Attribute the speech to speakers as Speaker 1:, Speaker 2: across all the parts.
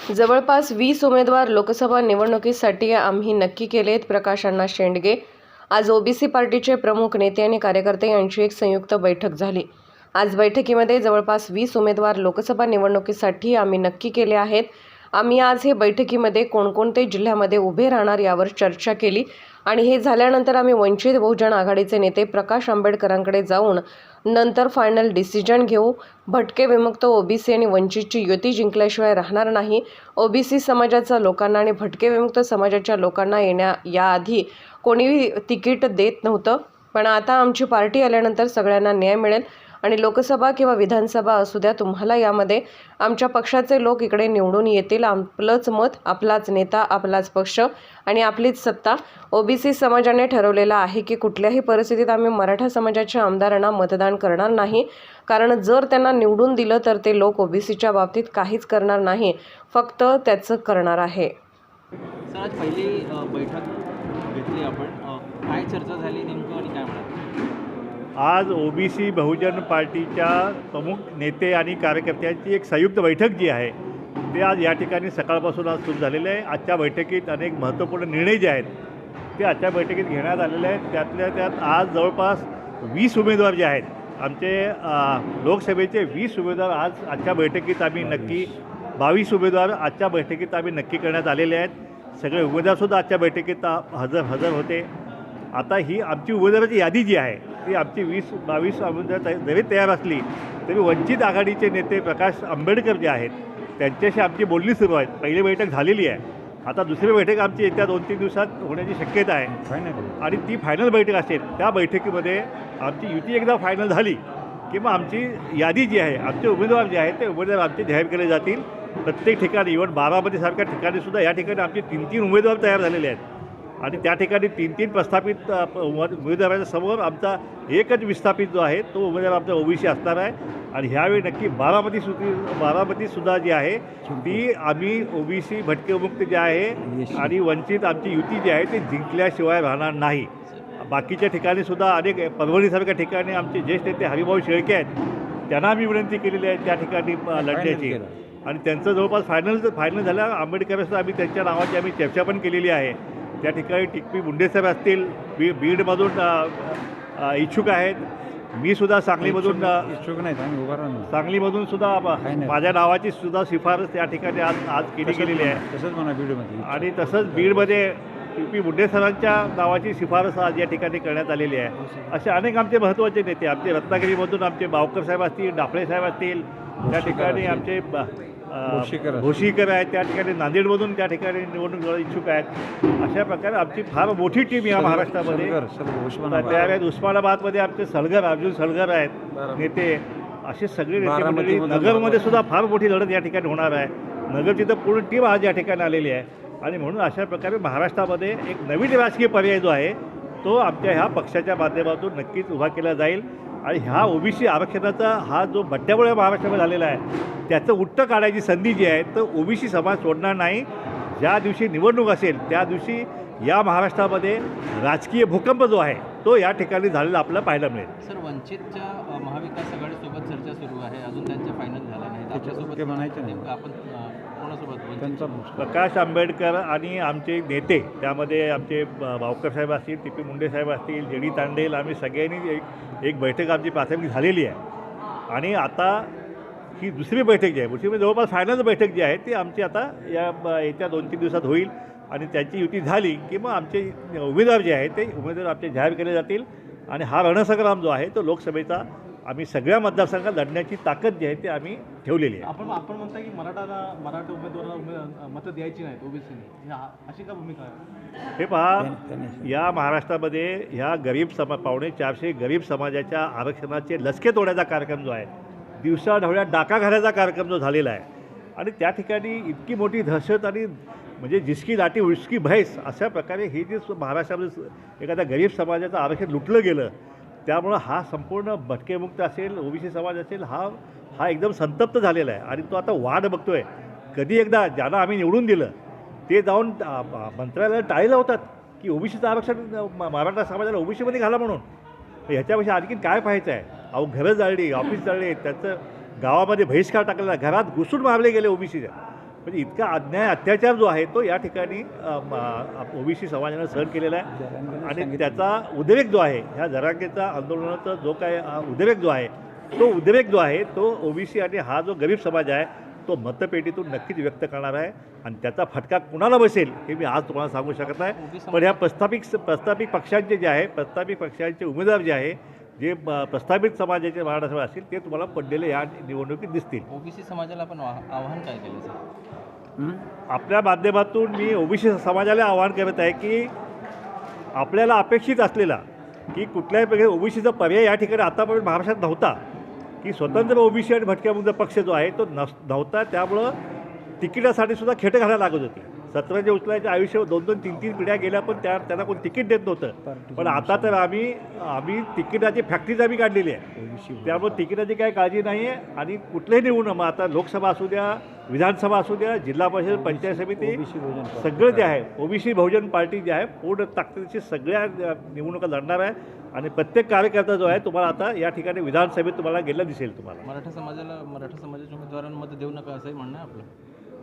Speaker 1: जवळपास 20 उमेदवार लोकसभा निवडणुकीसाठी आम्ही नक्की केलेत. प्रकाश अण्णा शेंडगे. आज ओबीसी पार्टीचे प्रमुख नेते आणि कार्यकर्ते यांची एक संयुक्त बैठक झाली. आज बैठकीमध्ये जवळपास 20 उमेदवार लोकसभा निवडणुकीसाठी आम्ही नक्की केले आहेत. आम्ही आज हे बैठकीमध्ये कोणकोणते जिल्ह्यामध्ये उभे राहणार यावर चर्चा केली आणि हे झाल्यानंतर आम्ही वंचित बहुजन आघाडीचे नेते प्रकाश आंबेडकरांकडे जाऊन नंतर फायनल डिसिजन घेऊ. भटके, विमुक्त, ओबीसी आणि वंचितची युती जिंकल्याशिवाय राहणार नाही. ओबीसी समाजाच्या लोकांना आणि भटके विमुक्त समाजाच्या लोकांना याआधी कोणीही तिकीट देत नव्हतं, पण आता आमची पार्टी आल्यानंतर सगळ्यांना न्याय मिळेल आणि लोकसभा किंवा विधानसभा असू द्या, तुम्हाला यामध्ये आमच्या पक्षाचे लोक इकडे निवडून येतील. आपलंच मत, आपलाच नेता, आपलाच पक्ष आणि आपलीच सत्ता. ओबीसी समाजाने ठरवलेलं आहे की कुठल्याही परिस्थितीत आम्ही मराठा समाजाच्या आमदारांना मतदान करणार नाही, कारण जर त्यांना निवडून दिलं तर ते लोक ओबीसीच्या बाबतीत काहीच करणार नाही, फक्त त्याचं करणार आहे.
Speaker 2: सर, आज पहिली बैठक घेतली आपण, काय चर्चा झाली नेमकं आणि काय म्हणाल?
Speaker 3: आज ओबीसी बहुजन पार्टीच्या प्रमुख नेते आणि कार्यकर्त्यांची एक संयुक्त बैठक जी आहे ते आज या ठिकाणी सकाळपासून आज सुरू झालेले आहे. आजच्या बैठकीत अनेक महत्त्वपूर्ण निर्णय जे आहेत ते आजच्या बैठकीत घेण्यात आलेले आहेत. त्यातल्या त्यात आज जवळपास 20 उमेदवार जे आहेत, आमचे लोकसभेचे 20 उमेदवार आज आजच्या बैठकीत आम्ही नक्की 22 उमेदवार आजच्या बैठकीत आम्ही नक्की करण्यात आलेले आहेत. सगळे उमेदवारसुद्धा आजच्या बैठकीत हजर होते. आता ही आमची उमेदवाराची यादी जी आहे ती आमची 20-22 उमेदवार जरी तयार असली तरी वंचित आघाडीचे नेते प्रकाश आंबेडकर जे आहेत त्यांच्याशी आमची बोलणी सुरू आहे. पहिली बैठक झालेली आहे. आता दुसरी बैठक आमची येत्या 2-3 दिवसात होण्याची शक्यता आहे आणि ती फायनल बैठक असेल. त्या बैठकीमध्ये आमची युती एकदा फायनल झाली की मग आमची यादी जी आहे, आमचे उमेदवार जे आहेत ते उमेदवार आमचे जाहीर केले जातील. प्रत्येक ठिकाणी, इव्हन बारामतीसारख्या ठिकाणीसुद्धा या ठिकाणी आमचे 3-3 उमेदवार तयार झालेले आहेत आणि त्या ठिकाणी 3-3 प्रस्थापित उमेदवाराच्या समोर आमचा एकच विस्थापित जो आहे तो उमेदवार आमचा ओबीसी असणार आहे. आणि ह्यावेळी नक्की बारामतीसुद्धा जी आहे ती आम्ही ओबीसी भटकेमुक्त जे आहे आणि वंचित आमची युती जी आहे ती जिंकल्याशिवाय राहणार नाही. बाकीच्या ठिकाणीसुद्धा अनेक परभणीसारख्या ठिकाणी आमचे ज्येष्ठ नेते हरिभाऊ शेळके आहेत, त्यांना आम्ही विनंती केलेली आहे त्या ठिकाणी लढण्याची आणि त्यांचं जवळपास फायनल झालं. आंबेडकरांसुद्धा आम्ही त्यांच्या नावाची आम्ही चर्चा पण केलेली आहे. त्या ठिकाणी टिकपी मुंडेसाहेब असतील, बीडमधून इच्छुक आहेत. मी सुद्धा सांगलीमधून
Speaker 4: इच्छुक नाही,
Speaker 3: सांगलीमधून सुद्धा माझ्या नावाची सुद्धा शिफारस त्या ठिकाणी आज केली गेलेली आहे.
Speaker 4: तसंच म्हणा बीडमध्ये
Speaker 3: आणि तसंच बीडमध्ये टिकपी मुंडेसाहेबांच्या नावाची शिफारस आज या ठिकाणी करण्यात आलेली आहे. असे अनेक आमचे महत्त्वाचे नेते, आमचे रत्नागिरीमधून आमचे बावकर साहेब असतील, डाफळे साहेब असतील, त्या ठिकाणी आमचे भोशीकर आहेत, त्या ठिकाणी नांदेडमधून त्या ठिकाणी निवडणूक इच्छुक आहेत. अशा प्रकारे आमची फार मोठी टीम या महाराष्ट्रामध्ये तयार आहेत. उस्मानाबादमध्ये आमचे अर्जुन सलगर आहेत नेते. असे सगळे नेते मंडळी. नगरमध्ये सुद्धा फार मोठी लढत या ठिकाणी होणार आहे. नगरची तर पूर्ण टीम आज या ठिकाणी आलेली आहे आणि म्हणून अशा प्रकारे महाराष्ट्रामध्ये एक नवीन राजकीय पर्याय जो आहे तो आमच्या ह्या पक्षाच्या माध्यमातून नक्कीच उभा केला जाईल. आणि ह्या ओबीसी आरक्षणाचा हा जो बट्ट्याबोळ महाराष्ट्रामध्ये झालेला आहे त्याचं उट्टं काढायची संधी जी आहे तर ओबीसी समाज सोडणार नाही. ज्या दिवशी निवडणूक असेल त्या दिवशी या महाराष्ट्रामध्ये राजकीय भूकंप जो आहे तो या ठिकाणी झालेला आपल्याला पाहायला मिळेल.
Speaker 2: सर, वंचितच्या महाविकास आघाडीसोबत चर्चा सुरू आहे, अजून त्यांचं फायनल झालं नाही. आपल्यासोबत
Speaker 4: म्हणायचं नाही,
Speaker 2: आपण कोणासोबत?
Speaker 4: त्यांचा
Speaker 3: प्रकाश आंबेडकर आणि आमचे नेते, त्यामध्ये आमचे बावकर साहेब असतील, टिपी मुंडे साहेब असतील, जेडी तांडेल, आम्ही सगळ्यांनी एक बैठक आमची प्राथमिक झालेली आहे आणि आता ही दुसरी बैठक जी आहे, दुसरी जवळपास फायनल बैठक जी आहे ती आमची आता येत्या 2-3 दिवसात होईल आणि त्यांची युती झाली की मग आमचे उमेदवार जे आहेत ते उमेदवार आमचे जाहीर केले जातील आणि हा रणसंग्राम जो आहे तो लोकसभेचा आम्ही सगळ्या मतदारसंघात लढण्याची ताकद जी आहे ती आम्ही ठेवलेली आहे.
Speaker 5: आपण म्हणता की मराठा उमेदवारांना मतं द्यायची नाहीत ओबीसीने, अशी का भूमिका आहे?
Speaker 3: हे पहा, या महाराष्ट्रामध्ये ह्या पावणे 400 गरीब समाजाच्या आरक्षणाचे लसके तोडायचा कार्यक्रम जो आहे, दिवसाढवळ्या डाका घालायचा कार्यक्रम जो झालेला आहे आणि त्या ठिकाणी इतकी मोठी दहशत आणि म्हणजे जिसकी लाठी उसकी भैंस अशा प्रकारे हे जे महाराष्ट्रामध्ये एखाद्या गरीब समाजाचं आरक्षण लुटलं गेलं, त्यामुळं हा संपूर्ण भटकेमुक्त असेल, ओबीसी समाज असेल, हा एकदम संतप्त झालेला आहे आणि तो आता वाट बघतोय कधी एकदा ज्यांना आम्ही निवडून दिलं ते जाऊन मंत्रालयाला टाळी लावतात की ओबीसीचं आरक्षण मराठा समाजाला ओबीसीमध्ये घाला म्हणून. ह्याच्यापेक्षा आणखीन काय पाहायचं आहे? अहो, घरं जाळली, ऑफिस जाळले, त्याचं गावामध्ये बहिष्कार टाकलेला, घरात घुसून मारले गेले ओबीसीच्या. म्हणजे इतका अन्याय अत्याचार जो आहे तो या ठिकाणी ओबीसी समाजानं सहन केलेला आहे आणि त्याचा उद्रेक जो आहे ह्या जरांगेचा आंदोलनाचा जो काय उद्रेक जो आहे तो ओबीसी आणि हा जो गरीब समाज आहे तो मतपेटीतून नक्कीच व्यक्त करणार आहे आणि त्याचा फटका कुणाला बसेल हे मी आज तुम्हाला सांगू शकत नाही. पण ह्या प्रस्थापित पक्षांचे जे आहे प्रस्थापित पक्षांचे उमेदवार जे आहे जे प्रस्थापित समाजाचे महाराष्ट्र असतील ते तुम्हाला पडलेले या निवडणुकीत दिसतील.
Speaker 2: ओबीसी समाजाला आपण आव्हान काय केलं सर?
Speaker 3: आपल्या माध्यमातून मी ओबीसी समाजाला आवाहन करत आहे की आपल्याला अपेक्षित असलेला की कुठल्याही प्रकारे ओबीसीचा पर्याय या ठिकाणी आतापर्यंत महाराष्ट्रात नव्हता की स्वतंत्र ओबीसी आणि भटक्या पक्ष जो आहे तो नव्हता. त्यामुळं तिकिटासाठी सुद्धा खेटं घालायला लागत होती. 17 उचलायचे आयुष्य 2-2, 3-3 पिढ्या गेल्या पण त्यांना कोणी तिकीट देत नव्हतं. पण आता तर आम्ही तिकिटाची फॅक्टरीच आम्ही काढलेली आहे. त्यामुळे तिकिटाची काही काळजी नाही आहे आणि कुठलंही निवडून मग आता लोकसभा असू द्या, विधानसभा असू द्या, जिल्हा परिषद, पंचायत समिती सगळं जे आहे ओबीसी बहुजन पार्टी जे आहे पूर्ण ताकदीची सगळ्या निवडणुका लढणार आहे आणि प्रत्येक कार्यकर्ता जो आहे तुम्हाला आता या ठिकाणी विधानसभेत तुम्हाला गेला दिसेल. तुम्हाला
Speaker 2: मराठा समाजाच्या उमेदवारांना मत देऊ नका असंही म्हणणं आहे आपलं.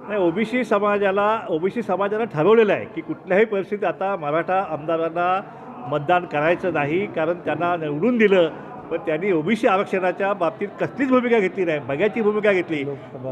Speaker 3: नाही, ओबीसी समाजाला ठरवलेलं आहे की कुठल्याही परिस्थितीत आता मराठा आमदारांना मतदान करायचं नाही कारण त्यांना निवडून दिलं पण त्यांनी ओबीसी आरक्षणाच्या बाबतीत कसलीच भूमिका घेतली नाही, बघ्याची भूमिका घेतली.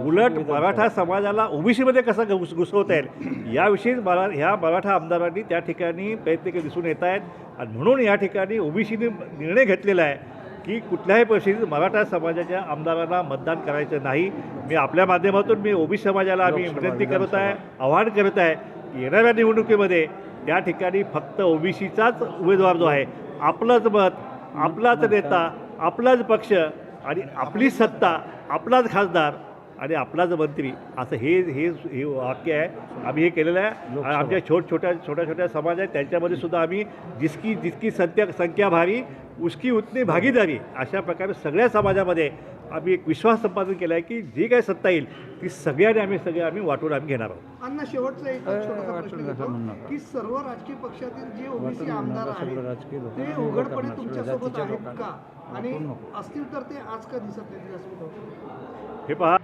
Speaker 3: उलट मराठा समाजाला ओबीसीमध्ये कसं घुसवता येईल याविषयी ह्या मराठा आमदारांनी त्या ठिकाणी प्रयत्न केले दिसून येत आहेत आणि म्हणून या ठिकाणी ओबीसीने निर्णय घेतलेला आहे की कुठल्याही परिस्थितीत मराठा समाजाच्या आमदारांना मतदान करायचं नाही. मी आपल्या माध्यमातून मी ओबीसी समाजाला आम्ही विनंती करत आहे, आवाहन करत आहे की येणाऱ्या निवडणुकीमध्ये त्या ठिकाणी फक्त ओबीसीचाच उमेदवार जो आहे आपलंच मत, आपलाच नेता, आपलाच पक्ष आणि आपली सत्ता, आपलाच खासदार आणि आपलाच मंत्री असं हे वाक्य आहे. आम्ही हे केलेलं आहे आणि आमच्या छोट्या समाज आहेत त्यांच्यामध्ये सुद्धा आम्ही जितकी संख्या भारी उसकी उतनी भागीदारी अशा प्रकारे सगळ्या समाजामध्ये आम्ही एक विश्वास संपादन केला आहे की जी काही सत्ता येईल ती सगळ्यांनी आम्ही वाटून घेणार आहोत.
Speaker 4: अण्णा, शेवटचा एक छोटासा प्रश्न घेतो की सर्व राजकीय पक्षातील जे ओबीसी आमदार आहेत ते उघडपणे तुमच्यासोबत आहेत का आणि असतील तर ते आज का दिसत नाही?
Speaker 3: हे पहा